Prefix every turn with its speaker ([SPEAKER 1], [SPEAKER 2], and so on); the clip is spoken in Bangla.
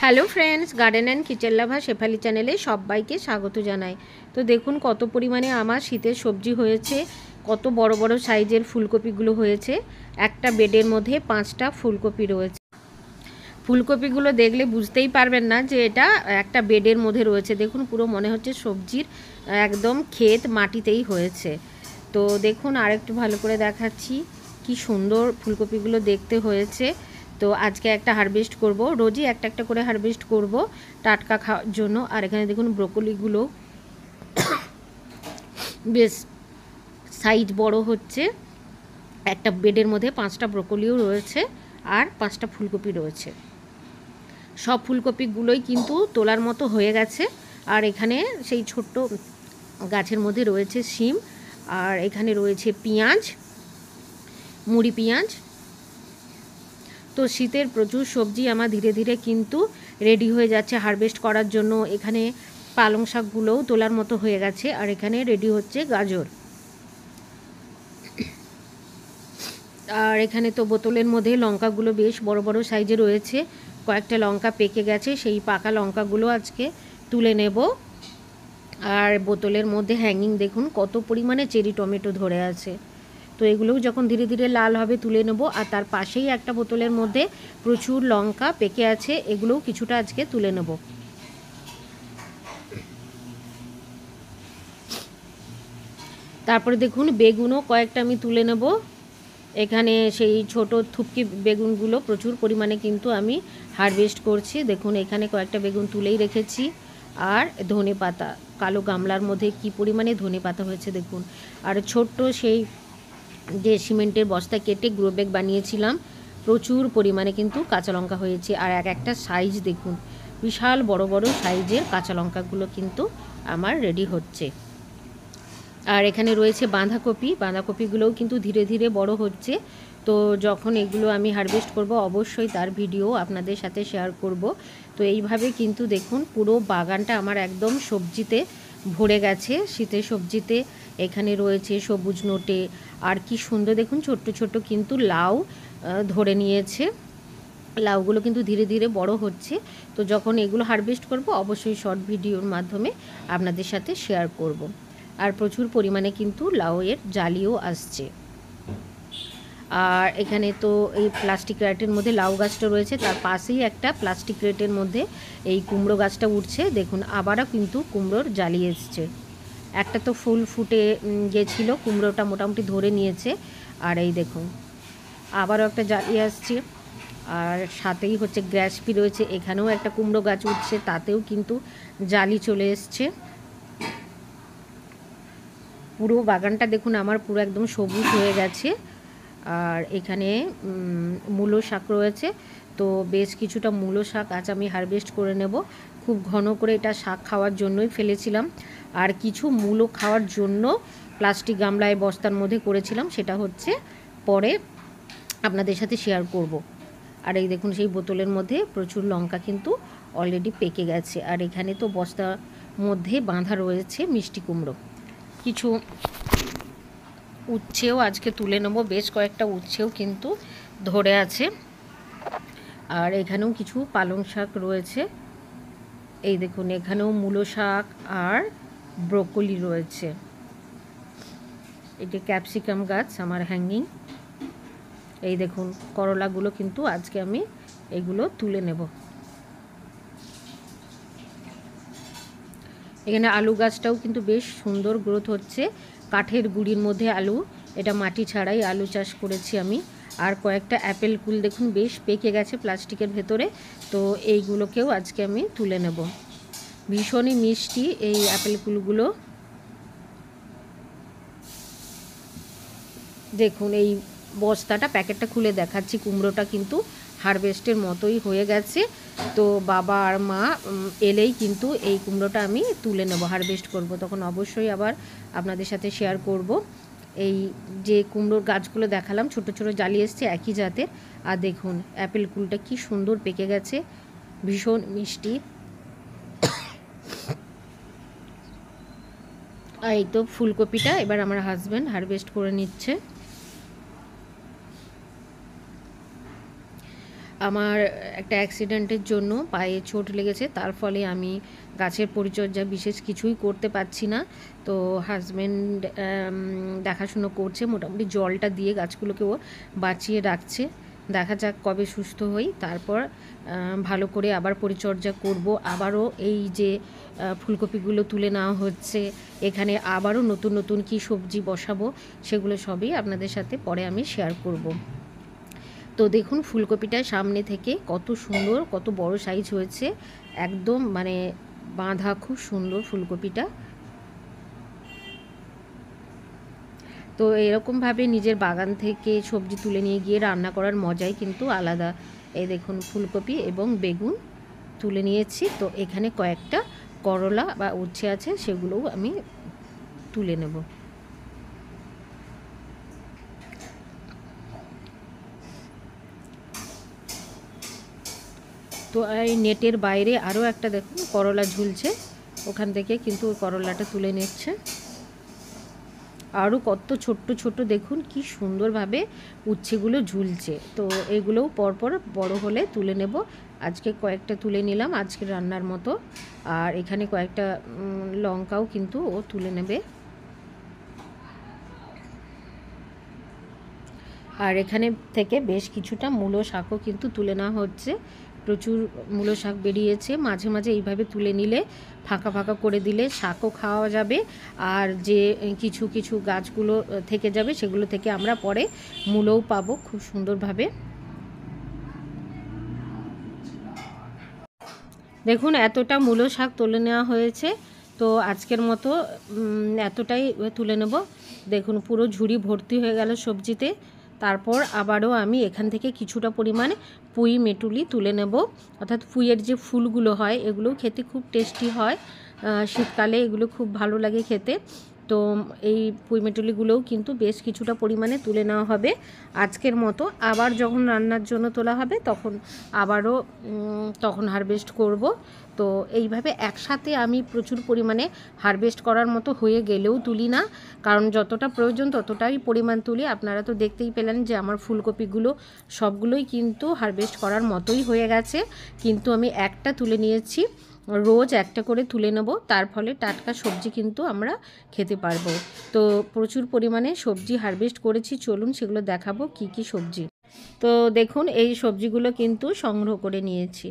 [SPEAKER 1] Hello friends, garden and kitchen লাভার শেফালি চ্যানেলে সবাইকে স্বাগত জানাই। তো দেখুন কত পরিমাণে আমার শীতের সবজি হয়েছে, কত বড় বড় সাইজের ফুলকপিগুলো হয়েছে। একটা বেডের মধ্যে 5টা ফুলকপি রয়েছে। ফুলকপিগুলো দেখলে বুঝতেই পারবেন না যে এটা একটা বেডের মধ্যে রয়েছে। দেখুন পুরো মনে হচ্ছে সবজির একদম ক্ষেত মাটিতেই হয়েছে। তো দেখুন আরেকটু ভালো করে দেখাচ্ছি কি সুন্দর ফুলকপিগুলো দেখতে হয়েছে। তো আজকে একটা হারভেস্ট করব, রোজই একটা একটা করে হারভেস্ট করব টাটকা খাওয়ার জন্য। আর এখানে দেখুন ব্রোকলিগুলো বেশ সাইজ বড় হচ্ছে। একটা বেডের মধ্যে 5টা ব্রোকলিও রয়েছে আর 5টা ফুলকপি রয়েছে। সব ফুলকপিগুলোই কিন্তু তোলার মতো হয়ে গেছে। আর এখানে সেই ছোট্ট গাছের মধ্যে রয়েছে শিম, আর এখানে রয়েছে পেঁয়াজ, মুড়ি পেঁয়াজ। তো শীতের প্রচুর সবজি আমার ধীরে ধীরে কিন্তু রেডি হয়ে যাচ্ছে হারভেস্ট করার জন্য। এখানে পালং শাকগুলোও তোলার মতো হয়ে গেছে, আর এখানে রেডি হচ্ছে গাজর। আর এখানে তো বোতলের মধ্যে লঙ্কাগুলো বেশ বড় বড় সাইজে রয়েছে। কয়েকটা লঙ্কা পেকে গেছে, সেই পাকা লঙ্কাগুলো আজকে তুলে নেব। আর বোতলের মধ্যে হ্যাঙ্গিং দেখুন কত পরিমাণে চেরি টমেটো ধরে আছে। তো এগুলোও যখন ধীরে ধীরে লাল হবে তুলে নেব। আর তার পাশেই একটা বোতলের মধ্যে প্রচুর লঙ্কা পেকে আছে, এগুলোও কিছুটা আজকে তুলে নেব। তারপরে দেখুন বেগুনও কয়েকটা আমি তুলে নেব। এখানে সেই ছোট থুপকি বেগুনগুলো প্রচুর পরিমাণে কিন্তু আমি হারভেস্ট করছি। দেখুন এখানে কয়েকটা বেগুন তুলেই রেখেছি। আর ধনে পাতা, কালো গামলার মধ্যে কি পরিমাণে ধনে পাতা হয়েছে দেখুন। আর ছোট্ট সেই যে সিমেন্টের বস্তা কেটে গ্রো ব্যাগ বানিয়েছিলাম, প্রচুর পরিমাণে কিন্তু কাঁচা লঙ্কা হয়েছে। আর এক একটা সাইজ দেখুন, বিশাল বড় বড় সাইজের কাঁচা লঙ্কাগুলো কিন্তু আমার রেডি হচ্ছে। আর এখানে রয়েছে বাঁধাকপি, বাঁধাকপিগুলোও কিন্তু ধীরে ধীরে বড় হচ্ছে। তো যখন এগুলো আমি হারভেস্ট করব অবশ্যই তার ভিডিও আপনাদের সাথে শেয়ার করব। তো এইভাবে কিন্তু দেখুন পুরো বাগানটা আমার একদম সবজিতে ভরে গেছে, শীতের সবজিতে। এখানে রয়েছে সবুজ নোটে, আর কি সুন্দর দেখুন ছোট্ট ছোট্ট কিন্তু লাউ ধরে নিয়েছে। লাউগুলো কিন্তু ধীরে ধীরে বড় হচ্ছে। তো যখন এগুলো হারভেস্ট করব অবশ্যই শর্ট ভিডিওর মাধ্যমে আপনাদের সাথে শেয়ার করব। আর প্রচুর পরিমাণে কিন্তু লাউয়ের জালিও আসছে। আর এখানে তো এই প্লাস্টিক ক্রেটের মধ্যে লাউ গাছটা রয়েছে, তার পাশেই একটা প্লাস্টিক ক্রেটের মধ্যে এই কুমড়ো গাছটা উঠছে। দেখুন আবারও কিন্তু কুমড়োর জালি এসছে। একটা তো ফুল ফুটে গেছিলো, কুমড়োটা মোটামুটি ধরে নিয়েছে। আর এই দেখুন আবারও একটা জালি আসছে। আর সাথেই হচ্ছে গ্যাসপি রয়েছে, এখানেও একটা কুমড়ো গাছ উঠছে, তাতেও কিন্তু জালি চলে এসছে। পুরো বাগানটা দেখুন আমার পুরো একদম সবুজ হয়ে গেছে। আর এখানে মূলো শাক রয়েছে, তো বেশ কিছুটা মূলো শাক আজ আমি হারভেস্ট করে নেব। খুব ঘন করে এটা শাক খাওয়ার জন্যই ফেলেছিলাম। আর কিছু মূলো খাওয়ার জন্য প্লাস্টিক গামলায় বস্তার মধ্যে করেছিলাম, সেটা হচ্ছে পরে আপনাদের সাথে শেয়ার করব। আর এই দেখুন সেই বোতলের মধ্যে প্রচুর লঙ্কা কিন্তু অলরেডি পেকে গেছে। আর এখানে তো বস্তার মধ্যে বাঁধা রয়েছে মিষ্টি কুমড়ো। কিছু উচ্ছেও আজকে তুলে নেব, বেশ কয়েকটা উচ্ছেও কিন্তু ধরে আছে। আর এখানেও কিছু পালং শাক রয়েছে। এই দেখুন এখানেও মূলো শাক আর ব্রোকলি রয়েছে। এটি ক্যাপসিকাম গাছ আমার হ্যাঙ্গিং। এই দেখুন করলাগুলো কিন্তু আজকে আমি এগুলো তুলে নেব। এখানে আলু গাছটাও কিন্তু বেশ সুন্দর গ্রোথ হচ্ছে। কাঠের গুঁড়ির মধ্যে আলু, এটা মাটি ছাড়াই আলু চাষ করেছি আমি। আর কয়েকটা অ্যাপেল কুল দেখুন বেশ পেকে গেছে প্লাস্টিকের ভেতরে, তো এইগুলোকেও আজকে আমি তুলে নেব। ভীষণই মিষ্টি এই অ্যাপেল কুলগুলো। দেখুন এই বস্তাটা, প্যাকেটটা খুলে দেখাচ্ছি, কুমড়োটা কিন্তু হারভেস্টের মতোই হয়ে গেছে। তো বাবা আর মা এলেই কিন্তু এই কুমড়োটা আমি তুলে নেব, হারভেস্ট করব, তখন অবশ্যই আবার আপনাদের সাথে শেয়ার করব। এই যে কুমড়োর গাছগুলো দেখালাম ছোট ছোট জালি এসছে একই জাতের। আর দেখুন অ্যাপেল কুলটা কি সুন্দর পেকে গেছে, ভীষণ মিষ্টি। আর এই তো ফুলকপিটা এবার আমার হাজব্যান্ড হারভেস্ট করে নিচ্ছে। আমার একটা অ্যাক্সিডেন্টের জন্য পায়ে চোট লেগেছে, তার ফলে আমি গাছের পরিচর্যা বিশেষ কিছুই করতে পারছি না। তো হাজব্যান্ড দেখাশুনো করছে, মোটামুটি জলটা দিয়ে গাছগুলোকেও বাঁচিয়ে রাখছে। দেখা যাক কবে সুস্থ হই, তারপর ভালো করে আবার পরিচর্যা করব। আবারও এই যে ফুলকপিগুলো তুলে নেওয়া হচ্ছে, এখানে আবারও নতুন নতুন কি সবজি বসাবো, সেগুলো সবই আপনাদের সাথে পরে আমি শেয়ার করব। তো দেখুন ফুলকপিটা সামনে থেকে কত সুন্দর, কত বড় সাইজ হয়েছে, একদম মানে বাঁধা, খুব সুন্দর ফুলকপিটা। তো এরকমভাবে নিজের বাগান থেকে সবজি তুলে নিয়ে গিয়ে রান্না করার মজাই কিন্তু আলাদা। এই দেখুন ফুলকপি এবং বেগুন তুলে নিয়েছি। তো এখানে কয়েকটা করলা বা উচ্ছে আছে, সেগুলোও আমি তুলে নেব। তো এই নেটের বাইরে আরও একটা দেখুন করলা ঝুলছে, ওখান থেকে কিন্তু ওই করলাটা তুলে নিচ্ছে। আরও কত ছোট্ট ছোট্ট দেখুন কি সুন্দরভাবে উচ্ছেগুলো ঝুলছে। তো এগুলোও পরপর বড় হলে তুলে নেব। আজকে কয়েকটা তুলে নিলাম আজকে রান্নার মতো, আর এখানে কয়েকটা লঙ্কাও কিন্তু ও তুলে নেবে। আর এখানে থেকে বেশ কিছুটা মূলো শাকও কিন্তু তুলে নেওয়া হচ্ছে। প্রচুর মূলো শাক বেরিয়েছে, মাঝে মাঝে এইভাবে তুলে নিলে ফাঁকা ফাঁকা করে দিলে শাকও খাওয়া যাবে, আর যে কিছু কিছু গাছগুলো থেকে যাবে সেগুলো থেকে আমরা পরে মূলও পাবো খুব সুন্দরভাবে। দেখুন এতটা মূলো শাক তুলে নেওয়া হয়েছে। তো আজকের মতো এতটাই তুলে নেব। দেখুন পুরো ঝুড়ি ভর্তি হয়ে গেল সবজিতে। তারপর আবারও আমি এখান থেকে কিছুটা পরিমাণে পুঁই মেটুলি তুলে নেব। অর্থাৎ পুঁইয়ের যে ফুলগুলো হয় এগুলোও খেতে খুব টেস্টি হয়, শীতকালে এগুলো খুব ভালো লাগে খেতে। তো এই পুঁই মেটুলিগুলোও কিন্তু বেশ কিছুটা পরিমাণে তুলে নেওয়া হবে আজকের মতো। আবার যখন রান্নার জন্য তোলা হবে তখন হারভেস্ট করব। তো এইভাবে একসাথে আমি প্রচুর পরিমাণে হারভেস্ট করার মতো হয়ে গেলেও তুলি না, কারণ যতটা প্রয়োজন ততটাই পরিমাণ তুলি। আপনারা তো দেখতেই পেলেন যে আমার ফুলকপিগুলো সবগুলোই কিন্তু হারভেস্ট করার মতোই হয়ে গেছে, কিন্তু আমি একটা তুলে নিয়েছি। রোজ একটা করে তুলে নেব, তার ফলে টাটকা সবজি কিন্তু আমরা খেতে পারবো। তো প্রচুর পরিমাণে সবজি হারভেস্ট করেছি, চলুন সেগুলো দেখাবো কি কি সবজি। তো দেখুন এই সবজিগুলো কিন্তু সংগ্রহ করে নিয়েছি।